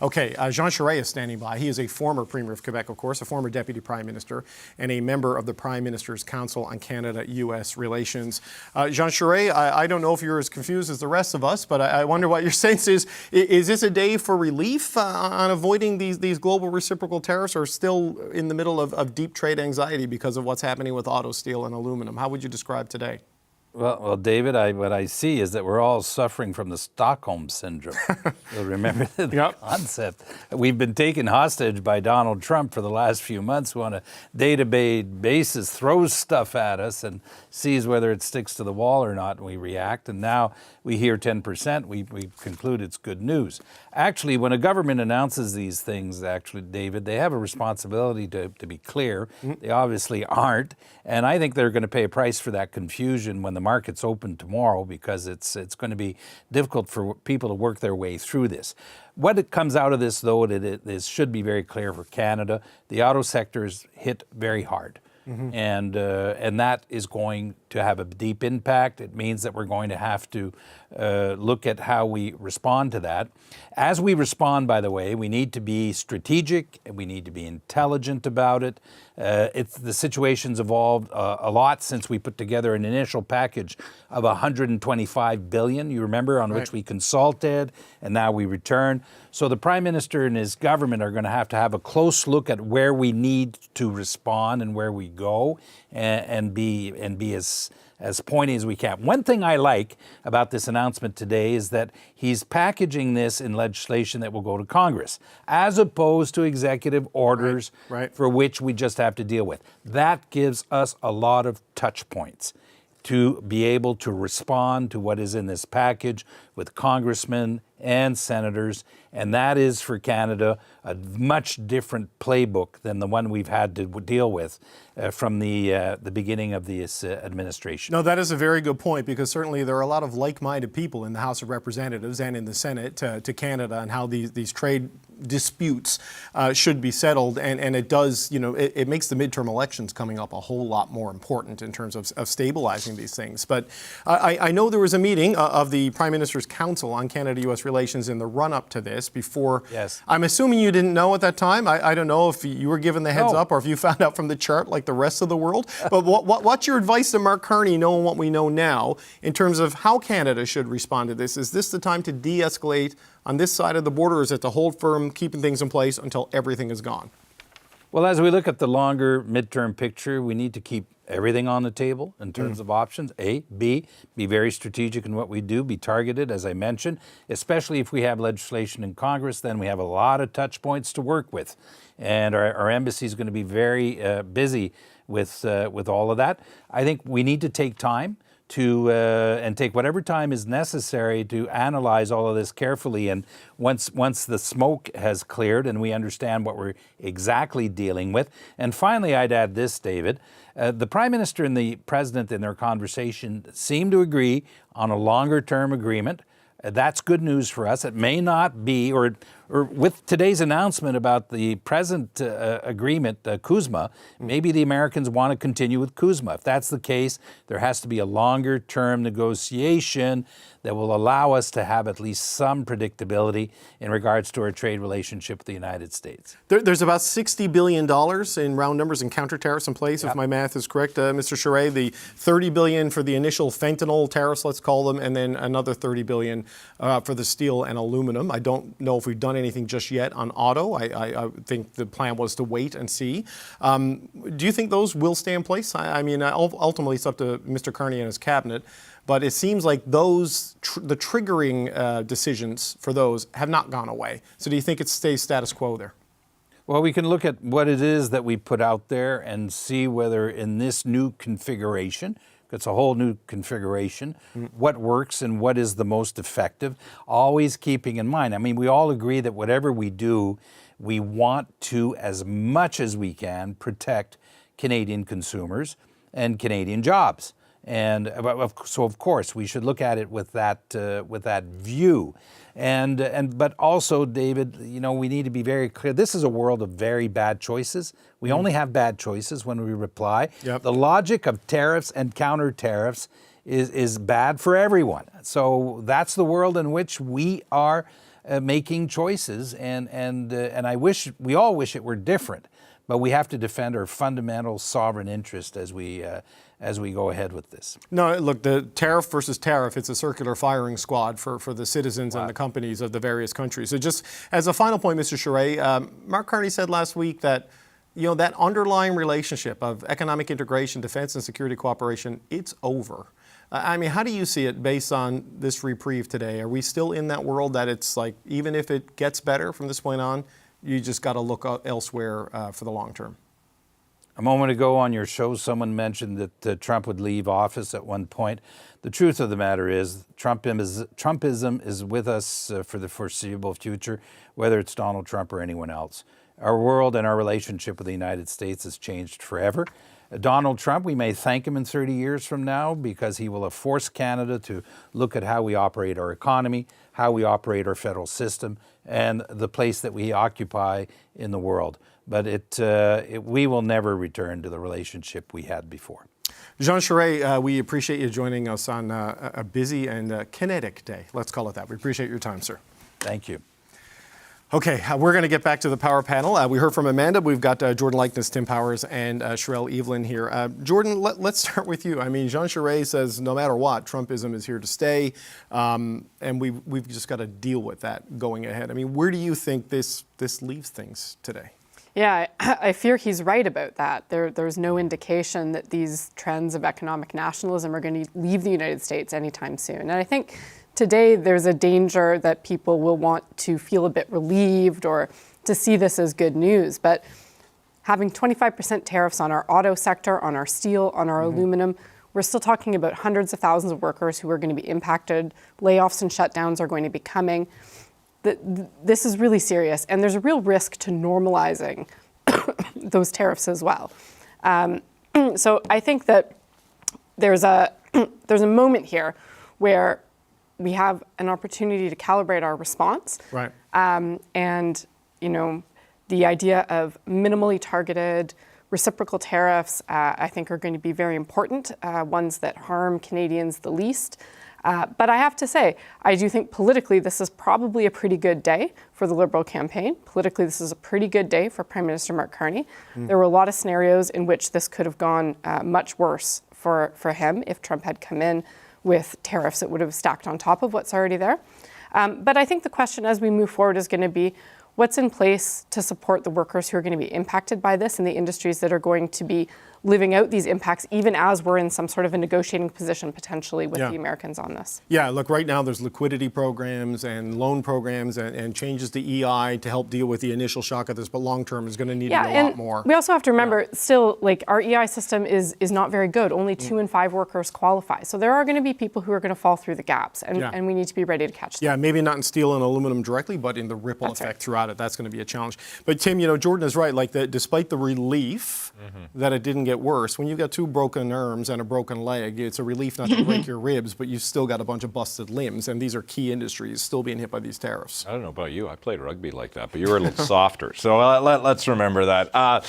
Okay, Jean Charest is standing by. He is a former Premier of Quebec, of course, a former Deputy Prime Minister, and a member of the Prime Minister's Council on Canada-U.S. Relations. Jean Charest, I don't know if you're as confused as the rest of us, but I wonder what your sense is. Is this a day for relief on avoiding these global reciprocal tariffs, or still in the middle of deep trade anxiety because of what's happening with auto, steel, and aluminum? How would you describe today? Well, David, what I see is that we're all suffering from the Stockholm Syndrome. You'll remember the concept. We've been taken hostage by Donald Trump for the last few months, who on a day-to-day basis throws stuff at us and sees whether it sticks to the wall or not, and we react. And now we hear 10%, we conclude it's good news. Actually, when a government announces these things, actually, David, they have a responsibility to be clear. They obviously aren't. And I think they're going to pay a price for that confusion when the markets open tomorrow, because it's going to be difficult for people to work their way through this. What it comes out of this, though, it should be very clear for Canada. The auto sector is hit very hard. And that is going to have a deep impact. It means that we're going to have to look at how we respond to that. As we respond, by the way, we need to be strategic, and we need to be intelligent about it. The situation's evolved a lot since we put together an initial package of $125 billion, you remember, on which we consulted, and now we return. So the Prime Minister and his government are going to have a close look at where we need to respond and where we go, and be as pointy as we can. One thing I like about this announcement today is that he's packaging this in legislation that will go to Congress, as opposed to executive orders for which we just have to deal with. That gives us a lot of touch points to be able to respond to what is in this package with congressmen and senators, and that is for Canada a much different playbook than the one we've had to deal with from the beginning of this administration. No, that is a very good point, because certainly there are a lot of like-minded people in the House of Representatives and in the Senate to Canada and how these trade disputes should be settled, and it does, it makes the midterm elections coming up a whole lot more important in terms of stabilizing these things. But I know there was a meeting of the Prime Minister's Council on Canada-U.S. Relations in the run-up to this before. Yes. I'm assuming you didn't know at that time. I don't know if you were given the heads up or if you found out from the chart like the rest of the world. But what's your advice to Mark Carney, knowing what we know now, in terms of how Canada should respond to this? Is this the time to de-escalate on this side of the border, or is it to hold firm, keeping things in place until everything is gone? Well, as we look at the longer midterm picture, we need to keep everything on the table in terms of options. A. B, be very strategic in what we do, be targeted, as I mentioned, especially if we have legislation in Congress. Then we have a lot of touch points to work with. And our embassy is going to be very busy with all of that. I think we need to take time and take whatever time is necessary to analyze all of this carefully. And once the smoke has cleared and we understand what we're exactly dealing with. And finally, I'd add this, David. The Prime Minister and the President in their conversation seem to agree on a longer-term agreement. That's good news for us. It may not be, or with today's announcement about the present agreement, CUSMA, maybe the Americans want to continue with CUSMA. If that's the case, there has to be a longer-term negotiation that will allow us to have at least some predictability in regards to our trade relationship with the United States. There's about $60 billion in round numbers in counter tariffs in place, if my math is correct, Mr. Charest. The $30 billion for the initial fentanyl tariffs, let's call them, and then another $30 billion for the steel and aluminum. I don't know if we've done anything just yet on auto. I think the plan was to wait and see. Do you think those will stay in place? I mean, ultimately it's up to Mr. Carney and his cabinet, but it seems like those the triggering decisions for those have not gone away. So do you think it stays status quo there? Well, we can look at what it is that we put out there and see whether in this new configuration, it's a whole new configuration, what works and what is the most effective, always keeping in mind. I mean, we all agree that whatever we do, we want to, as much as we can, protect Canadian consumers and Canadian jobs. And so, of course, we should look at it with that view. But also, David, we need to be very clear. This is a world of very bad choices. We only have bad choices when we reply. Yep. The logic of tariffs and counter tariffs is bad for everyone. So that's the world in which we are making choices, and we all wish it were different, but we have to defend our fundamental sovereign interest as we go ahead with this. No, look, the tariff versus tariff, it's a circular firing squad for the citizens and the companies of the various countries. So just as a final point, Mr. Charest, Mark Carney said last week that that underlying relationship of economic integration, defense and security cooperation, it's over. I mean, how do you see it based on this reprieve today? Are we still in that world that it's like, even if it gets better from this point on, you just got to look elsewhere for the long term? A moment ago on your show, someone mentioned that Trump would leave office at one point. The truth of the matter is Trumpism is with us for the foreseeable future, whether it's Donald Trump or anyone else. Our world and our relationship with the United States has changed forever. Donald Trump, we may thank him in 30 years from now because he will have forced Canada to look at how we operate our economy, how we operate our federal system, and the place that we occupy in the world. But we will never return to the relationship we had before. Jean Charest, we appreciate you joining us on a busy and kinetic day. Let's call it that. We appreciate your time, sir. Thank you. Okay, we're going to get back to the power panel. We heard from Amanda. We've got Jordan Likeness, Tim Powers, and Sherelle Evelyn here. Jordan, let's start with you. I mean, Jean Charest says no matter what, Trumpism is here to stay, and we've just got to deal with that going ahead. I mean, where do you think this leaves things today? Yeah, I fear he's right about that. There's no indication that these trends of economic nationalism are going to leave the United States anytime soon. And I think today there's a danger that people will want to feel a bit relieved or to see this as good news. But having 25% tariffs on our auto sector, on our steel, on our aluminum, we're still talking about hundreds of thousands of workers who are going to be impacted. Layoffs and shutdowns are going to be coming. This is really serious, and there's a real risk to normalizing those tariffs as well. So I think that there's a moment here where we have an opportunity to calibrate our response. Right. And the idea of minimally targeted reciprocal tariffs, I think, are going to be very important, ones that harm Canadians the least. But I have to say, I do think politically this is probably a pretty good day for the Liberal campaign. Politically, this is a pretty good day for Prime Minister Mark Carney. There were a lot of scenarios in which this could have gone much worse for him if Trump had come in with tariffs that would have stacked on top of what's already there. But I think the question as we move forward is going to be, what's in place to support the workers who are going to be impacted by this and the industries that are going to be living out these impacts, even as we're in some sort of a negotiating position potentially with the Americans on this? Yeah, look, right now there's liquidity programs and loan programs and changes to EI to help deal with the initial shock of this, but long term is going to need a lot more. We also have to remember, still, like, our EI system is not very good. Only 2 in 5 workers qualify. So there are going to be people who are going to fall through the gaps, and we need to be ready to catch them. Yeah, maybe not in steel and aluminum directly, but in the ripple effect throughout it. That's going to be a challenge. But Tim, Jordan is right. Like, despite the relief that it didn't get worse, when you've got 2 broken arms and a broken leg, it's a relief not to break your ribs, but you've still got a bunch of busted limbs, and these are key industries still being hit by these tariffs. I don't know about you. I played rugby like that, but you were a little softer. So let's remember that.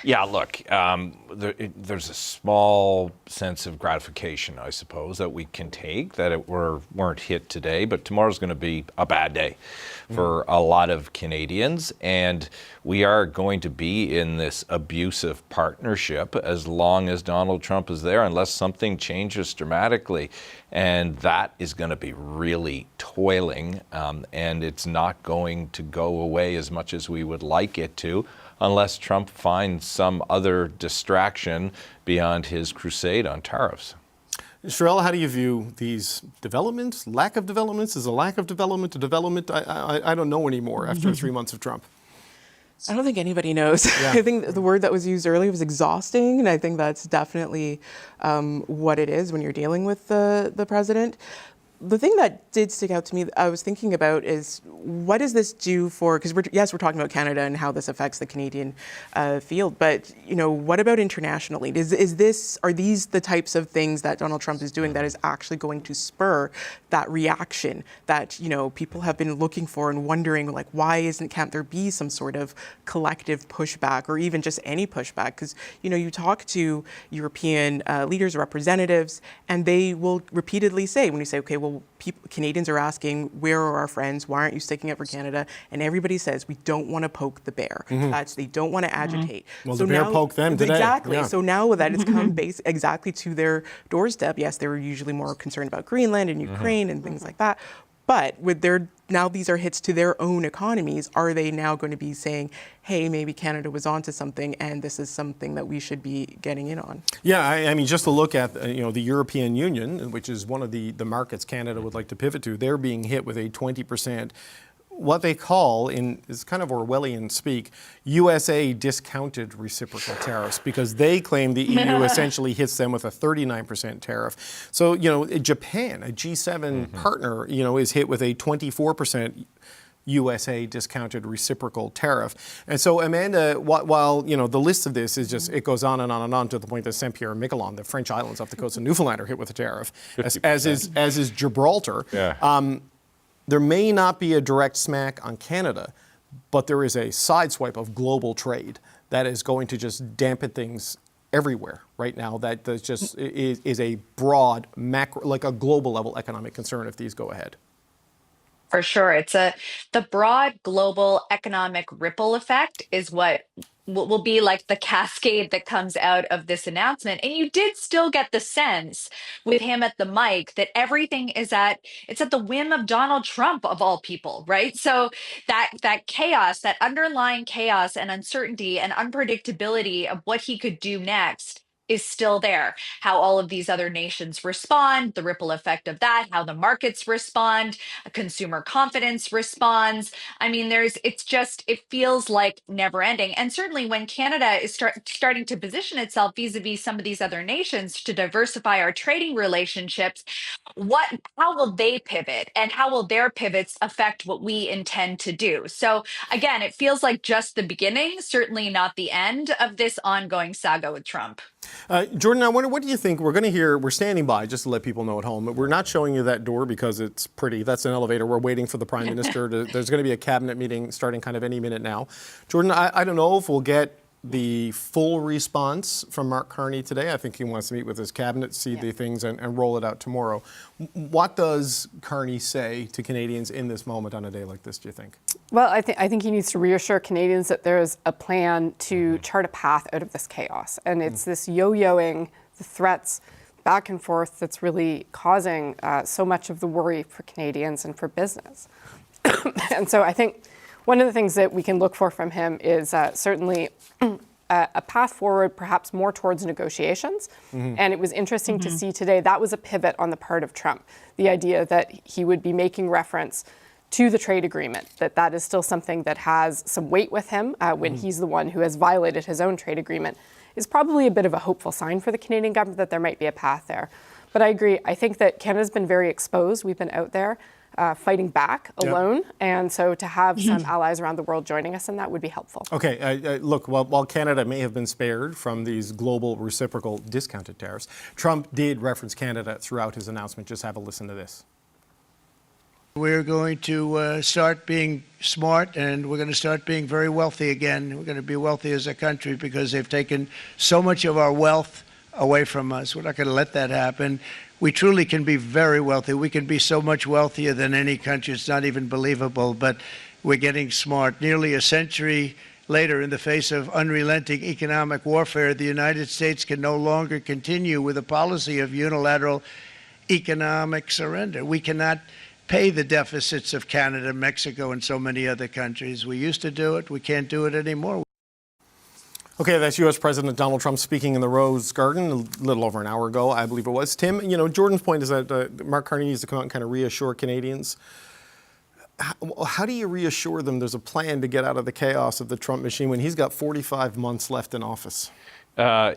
Yeah, look, there's a small sense of gratification, I suppose, that we can take that it weren't hit today, but tomorrow's going to be a bad day for a lot of Canadians, and we are going to be in this abusive partnership as long as Donald Trump is there, unless something changes dramatically, and that is going to be really toiling, and it's not going to go away as much as we would like it to, unless Trump finds some other distraction beyond his crusade on tariffs. Sherelle, how do you view these developments, lack of developments? Is a lack of development a development? I don't know anymore after 3 months of Trump. I don't think anybody knows. Yeah. I think the word that was used earlier was exhausting, and I think that's definitely what it is when you're dealing with the president. The thing that did stick out to me, I was thinking about, is what does this do for, because we're talking about Canada and how this affects the Canadian field, but what about internationally? Are these the types of things that Donald Trump is doing that is actually going to spur that reaction that people have been looking for and wondering, like, why can't there be some sort of collective pushback or even just any pushback? Because you talk to European leaders, representatives, and they will repeatedly say, when you say, okay, well, well, Canadians are asking, where are our friends? Why aren't you sticking up for Canada? And everybody says, we don't want to poke the bear. They don't want to agitate. Well, the bear poked them today. Exactly. Yeah. So now that it's come exactly to their doorstep, yes, they were usually more concerned about Greenland and Ukraine and things like that. But with now these are hits to their own economies, are they now going to be saying, hey, maybe Canada was onto something and this is something that we should be getting in on? Yeah, I mean, just to look at the European Union, which is one of the markets Canada would like to pivot to, they're being hit with a 20%, what they call, is kind of Orwellian speak, USA discounted reciprocal tariffs, because they claim the EU essentially hits them with a 39% tariff. So, Japan, a G7 partner, is hit with a 24% USA discounted reciprocal tariff. And so, Amanda, while the list of this is just, it goes on and on and on to the point that Saint-Pierre and Miquelon, the French islands off the coast of Newfoundland, are hit with a tariff, as is Gibraltar. Yeah. There may not be a direct smack on Canada, but there is a sideswipe of global trade that is going to just dampen things everywhere right now. That just is a broad macro, like a global level economic concern if these go ahead. For sure. It's the broad global economic ripple effect is what will be like the cascade that comes out of this announcement. And you did still get the sense with him at the mic that everything it's at the whim of Donald Trump, of all people, right? So that chaos, that underlying chaos and uncertainty and unpredictability of what he could do next is still there. How all of these other nations respond, the ripple effect of that, how the markets respond, consumer confidence responds. I mean, it feels like never ending. And certainly when Canada is starting to position itself vis-a-vis some of these other nations to diversify our trading relationships, how will they pivot, and how will their pivots affect what we intend to do? So again, it feels like just the beginning, certainly not the end of this ongoing saga with Trump. Jordan, I wonder, what do you think? We're standing by, just to let people know at home, we're not showing you that door because it's pretty. That's an elevator. We're waiting for the Prime Minister. There's going to be a cabinet meeting starting kind of any minute now. Jordan, I don't know if we'll get the full response from Mark Carney today. I think he wants to meet with his cabinet, see the things, and roll it out tomorrow. What does Carney say to Canadians in this moment on a day like this, do you think? Well, I think he needs to reassure Canadians that there is a plan to chart a path out of this chaos. And it's this yo-yoing, the threats back and forth, that's really causing so much of the worry for Canadians and for business. And so I think one of the things that we can look for from him is certainly a path forward, perhaps more towards negotiations. And it was interesting to see today that was a pivot on the part of Trump. The idea that he would be making reference to the trade agreement, that is still something that has some weight with him when he's the one who has violated his own trade agreement, is probably a bit of a hopeful sign for the Canadian government that there might be a path there. But I agree. I think that Canada's been very exposed. We've been out there fighting back alone. And so to have some allies around the world joining us in that would be helpful. Okay, look, while Canada may have been spared from these global reciprocal discounted tariffs, Trump did reference Canada throughout his announcement. Just have a listen to this. We're going to start being smart, and we're going to start being very wealthy again. We're going to be wealthy as a country because they've taken so much of our wealth away from us. We're not going to let that happen. We truly can be very wealthy. We can be so much wealthier than any country. It's not even believable, but we're getting smart. Nearly a century later, in the face of unrelenting economic warfare, the United States can no longer continue with a policy of unilateral economic surrender. We cannot pay the deficits of Canada, Mexico, and so many other countries. We used to do it. We can't do it anymore. Okay, that's U.S. President Donald Trump speaking in the Rose Garden a little over an hour ago, I believe it was. Tim, Jordan's point is that Mark Carney needs to come out and kind of reassure Canadians. How do you reassure them there's a plan to get out of the chaos of the Trump machine when he's got 45 months left in office?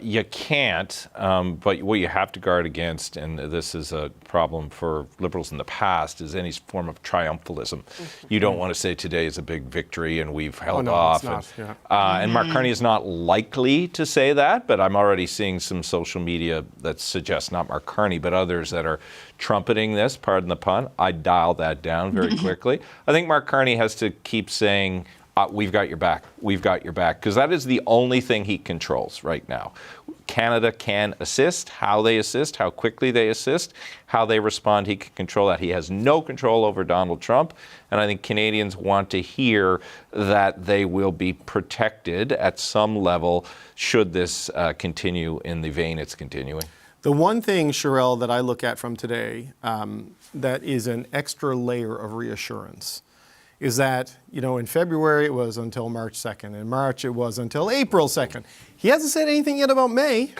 You can't, but what you have to guard against, and this is a problem for Liberals in the past, is any form of triumphalism. You don't want to say today is a big victory and we've held off. It's not, and Mark Carney is not likely to say that, but I'm already seeing some social media that suggests not Mark Carney, but others that are trumpeting this, pardon the pun. I dial that down very quickly. I think Mark Carney has to keep saying, we've got your back. We've got your back. Because that is the only thing he controls right now. Canada can assist, how they assist, how quickly they assist, how they respond. He can control that. He has no control over Donald Trump. And I think Canadians want to hear that they will be protected at some level should this continue in the vein it's continuing. The one thing, Sherelle, that I look at from today that is an extra layer of reassurance is that, in February it was until March 2nd. In March it was until April 2nd. He hasn't said anything yet about May.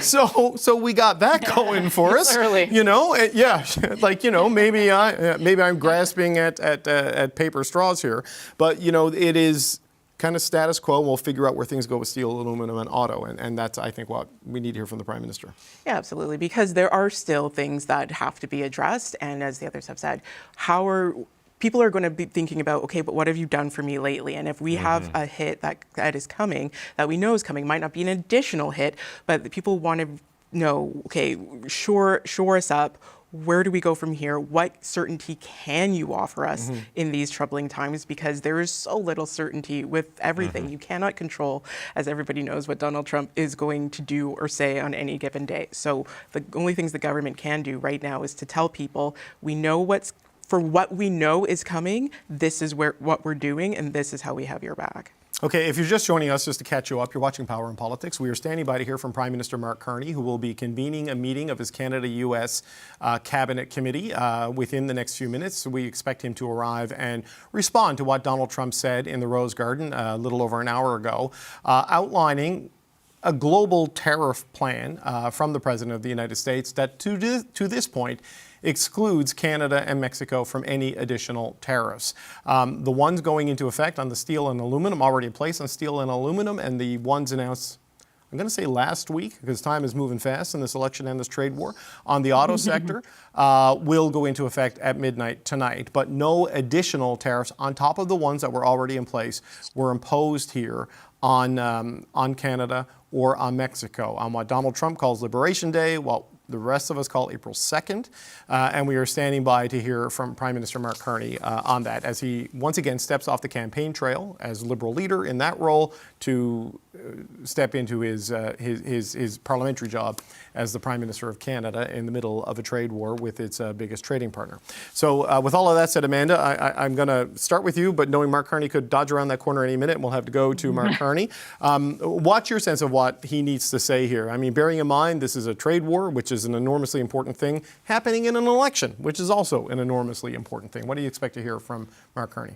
So we got that going for us. Early. Maybe I'm grasping at paper straws here. But, it is kind of status quo. We'll figure out where things go with steel, aluminum, and auto. And that's, I think, what we need to hear from the Prime Minister. Yeah, absolutely, because there are still things that have to be addressed. And as the others have said, people are going to be thinking about, okay, but what have you done for me lately? And if we have a hit that is coming, that we know is coming, might not be an additional hit, but the people want to know, okay, shore us up. Where do we go from here? What certainty can you offer us in these troubling times? Because there is so little certainty with everything. You cannot control, as everybody knows, what Donald Trump is going to do or say on any given day. So the only things the government can do right now is to tell people, we know for what we know is coming, this is what we're doing, and this is how we have your back. Okay, if you're just joining us, just to catch you up, you're watching Power and Politics. We are standing by to hear from Prime Minister Mark Carney, who will be convening a meeting of his Canada-U.S. Cabinet Committee within the next few minutes. So we expect him to arrive and respond to what Donald Trump said in the Rose Garden a little over an hour ago, outlining a global tariff plan from the President of the United States that to this point excludes Canada and Mexico from any additional tariffs. The ones going into effect on the steel and aluminum, already in place on steel and aluminum, and the ones announced, I'm going to say last week, because time is moving fast in this election and this trade war, on the auto sector, will go into effect at midnight tonight. But no additional tariffs on top of the ones that were already in place were imposed here on Canada or on Mexico, on what Donald Trump calls Liberation Day, what the rest of us call April 2nd. And we are standing by to hear from Prime Minister Mark Carney on that as he once again steps off the campaign trail as Liberal leader in that role to step into his parliamentary job as the Prime Minister of Canada in the middle of a trade war with its biggest trading partner. So with all of that said, Amanda, I'm going to start with you, but knowing Mark Carney could dodge around that corner any minute, and we'll have to go to Mark Carney. What's your sense of what he needs to say here? I mean, bearing in mind this is a trade war, which is an enormously important thing, happening in an election, which is also an enormously important thing. What do you expect to hear from Mark Carney?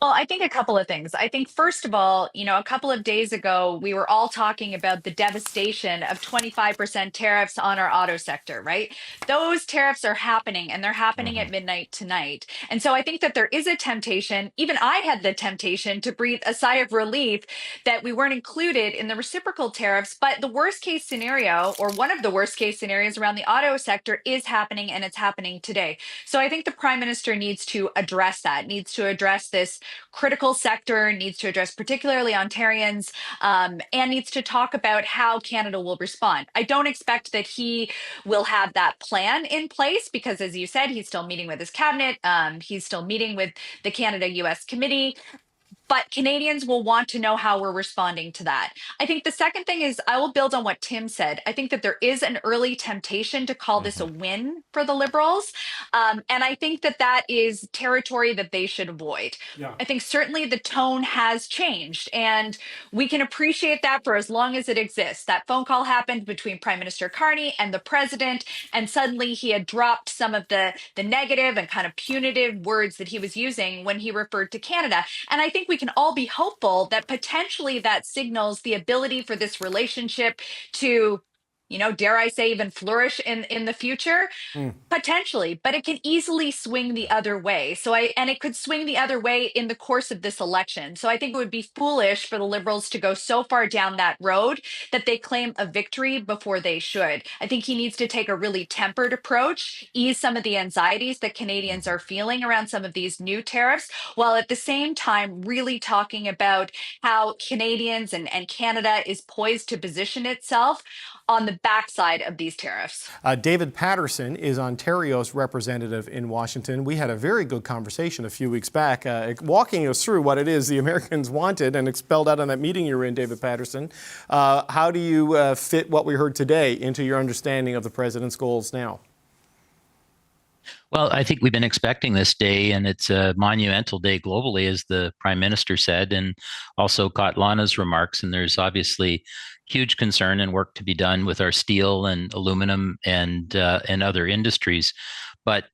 Well, I think a couple of things. I think, first of all, a couple of days ago, we were all talking about the devastation of 25% tariffs on our auto sector, right? Those tariffs are happening, and they're happening at midnight tonight. And so I think that there is a temptation, even I had the temptation to breathe a sigh of relief that we weren't included in the reciprocal tariffs. But the worst case scenario, or one of the worst case scenarios around the auto sector, is happening, and it's happening today. So I think the Prime Minister needs to address that, needs to address this critical sector, needs to address particularly Ontarians, and needs to talk about how Canada will respond. I don't expect that he will have that plan in place because, as you said, he's still meeting with his cabinet. He's still meeting with the Canada-US Committee. But Canadians will want to know how we're responding to that. I think the second thing is I will build on what Tim said. I think that there is an early temptation to call this a win for the Liberals. And I think that that is territory that they should avoid. Yeah. I think certainly the tone has changed, and we can appreciate that for as long as it exists. That phone call happened between Prime Minister Carney and the President, and suddenly he had dropped some of the negative and kind of punitive words that he was using when he referred to Canada. And I think we can all be hopeful that potentially that signals the ability for this relationship to, dare I say, even flourish in the future, potentially, but it can easily swing the other way. And it could swing the other way in the course of this election. So I think it would be foolish for the Liberals to go so far down that road that they claim a victory before they should. I think he needs to take a really tempered approach, ease some of the anxieties that Canadians are feeling around some of these new tariffs, while at the same time really talking about how Canadians and Canada is poised to position itself on the the backside of these tariffs. David Patterson is Ontario's representative in Washington. We had a very good conversation a few weeks back, walking us through what it is the Americans wanted, and it's spelled out on that meeting you were in, David Patterson. How do you fit what we heard today into your understanding of the president's goals now? Well, I think we've been expecting this day, and it's a monumental day globally, as the Prime Minister said, and also caught Lana's remarks. And there's obviously huge concern and work to be done with our steel and aluminum and other industries. But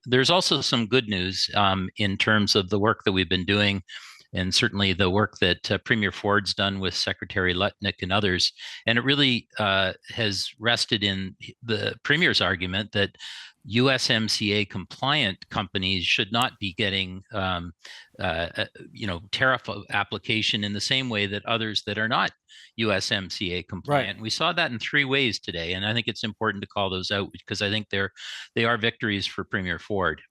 there's also some good news in terms of the work that we've been doing, and certainly the work that Premier Ford's done with Secretary Lutnick and others. And it really has rested in the Premier's argument that USMCA compliant companies should not be getting, tariff application in the same way that others that are not USMCA compliant. Right. We saw that in three ways today, and I think it's important to call those out because I think they are victories for Premier Ford.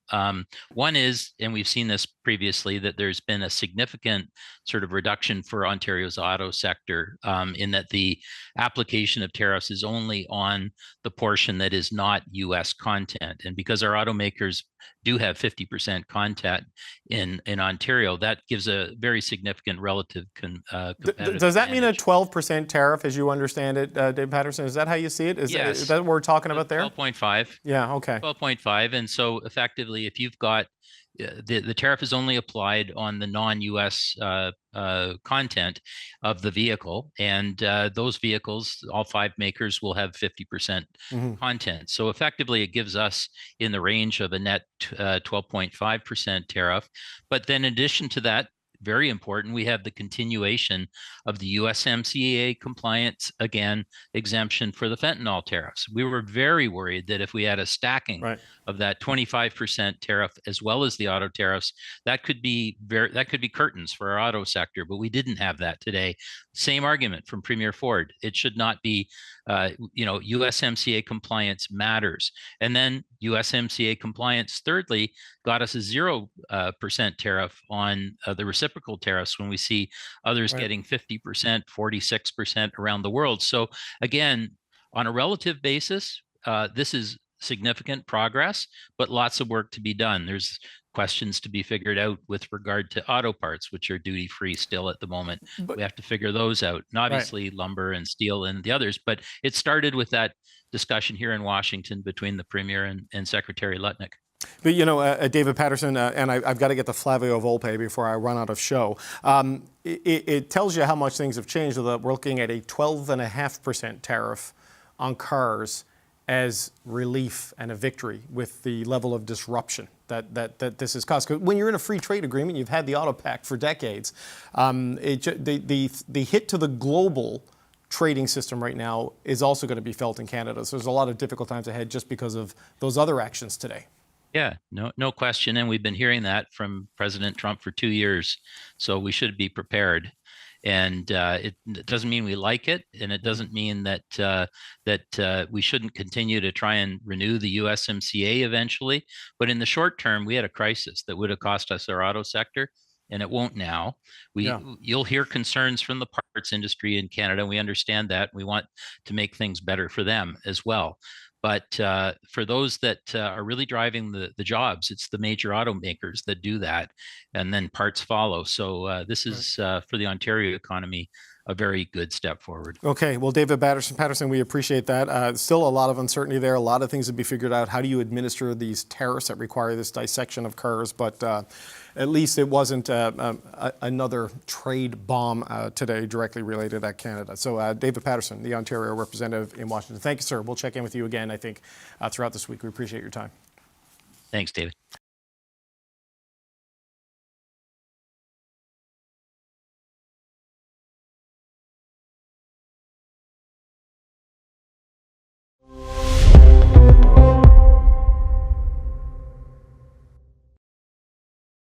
One is, and we've seen this previously, that there's been a significant sort of reduction for Ontario's auto sector in that the application of tariffs is only on the portion that is not U.S. content. And because our automakers do have 50% content in Ontario, that gives a very significant relative competitive Does that mean a advantage. 12% tariff, as you understand it, Dave Patterson? Is that how you see it? Yes. Is that what we're talking about there? 12.5. Yeah, okay. 12.5. And so effectively, if you've got the tariff is only applied on the non-U.S. Content of the vehicle, and those vehicles, all five makers, will have 50% content. So effectively, it gives us in the range of a net 12.5% tariff. But then, in addition to that, very important, we have the continuation of the USMCA compliance, again, exemption for the fentanyl tariffs. We were very worried that if we had a stacking of that 25% tariff as well as the auto tariffs, that could be curtains for our auto sector, but we didn't have that today. Same argument from Premier Ford. It should not be, USMCA compliance matters. And then USMCA compliance, thirdly, got us a 0% tariff on the reciprocal tariffs when we see others getting 50%, 46% around the world. So again, on a relative basis, this is significant progress, but lots of work to be done. There's questions to be figured out with regard to auto parts, which are duty-free still at the moment. We have to figure those out. And obviously lumber and steel and the others, but it started with that discussion here in Washington between the Premier and Secretary Lutnick. But, David Patterson, and I've got to get to Flavio Volpe before I run out of show. It tells you how much things have changed. That we're looking at a 12.5% tariff on cars as relief and a victory with the level of disruption that this has caused. 'Cause when you're in a free trade agreement, you've had the auto pact for decades. The hit to the global trading system right now is also going to be felt in Canada. So there's a lot of difficult times ahead just because of those other actions today. Yeah, no question. And we've been hearing that from President Trump for 2 years. So we should be prepared. And it doesn't mean we like it, and it doesn't mean that we shouldn't continue to try and renew the USMCA eventually. But in the short term, we had a crisis that would have cost us our auto sector, and it won't now. You'll hear concerns from the parts industry in Canada. We understand that. We want to make things better for them as well. But for those that are really driving the jobs, it's the major automakers that do that, and then parts follow. So this is, for the Ontario economy, a very good step forward. Okay, well, David Patterson, we appreciate that. Still a lot of uncertainty there, a lot of things to be figured out. How do you administer these tariffs that require this dissection of cars? But at least it wasn't another trade bomb today directly related at Canada. So David Patterson, the Ontario representative in Washington. Thank you, sir. We'll check in with you again, I think, throughout this week. We appreciate your time. Thanks, David.